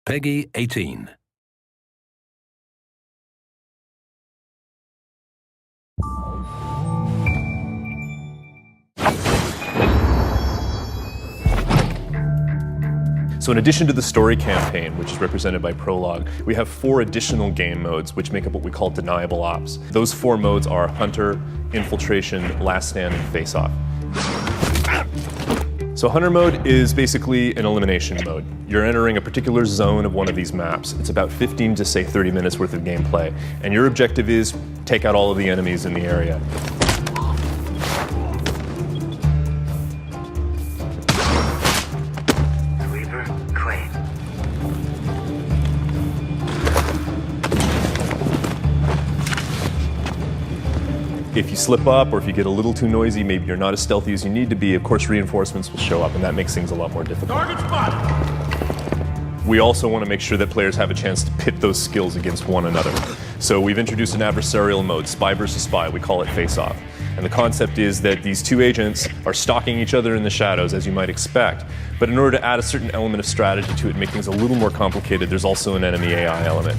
Peggy 18. So in addition to the story campaign, which is represented by Prologue, we have 4 additional game modes which make up what we call Deniable Ops. Those 4 modes are Hunter, Infiltration, Last Stand, and Face Off. So Hunter mode is basically an elimination mode. You're entering a particular zone of one of these maps. It's about 15 to say 30 minutes worth of gameplay, and your objective is take out all of the enemies in the area. If you slip up or if you get a little too noisy, maybe you're not as stealthy as you need to be, of course reinforcements will show up, and that makes things a lot more difficult. Target spot! We also want to make sure that players have a chance to pit those skills against one another. So we've introduced an adversarial mode, spy versus spy. We call it Face Off. And the concept is that these 2 agents are stalking each other in the shadows, as you might expect. But in order to add a certain element of strategy to it and make things a little more complicated, there's also an enemy AI element.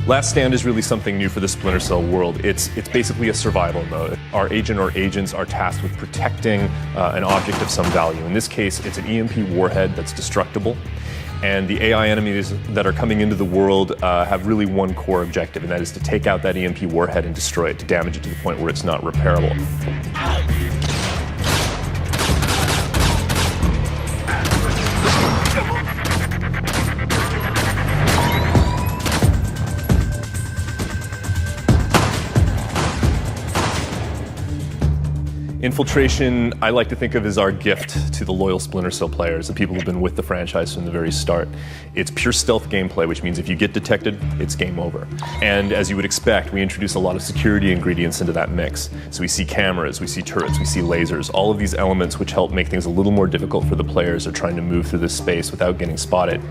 Last Stand is really something new for the Splinter Cell world. It's basically a survival mode. Our agent or agents are tasked with protecting an object of some value. In this case, it's an EMP warhead that's destructible. And the AI enemies that are coming into the world have really one core objective, and that is to take out that EMP warhead and destroy it, to damage it to the point where it's not repairable. Infiltration, I like to think of as our gift to the loyal Splinter Cell players, the people who've been with the franchise from the very start. It's pure stealth gameplay, which means if you get detected, it's game over. And as you would expect, we introduce a lot of security ingredients into that mix. So we see cameras, we see turrets, we see lasers, all of these elements which help make things a little more difficult for the players who are trying to move through this space without getting spotted.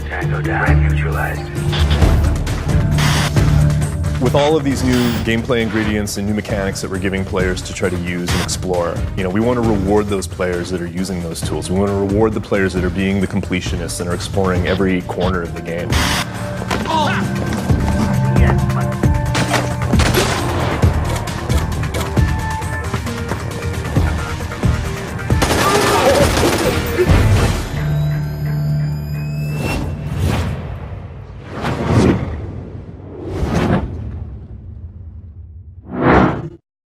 Tango down, neutralized. With all of these new gameplay ingredients and new mechanics that we're giving players to try to use and explore, we want to reward those players that are using those tools. We want to reward the players that are being the completionists and are exploring every corner of the game.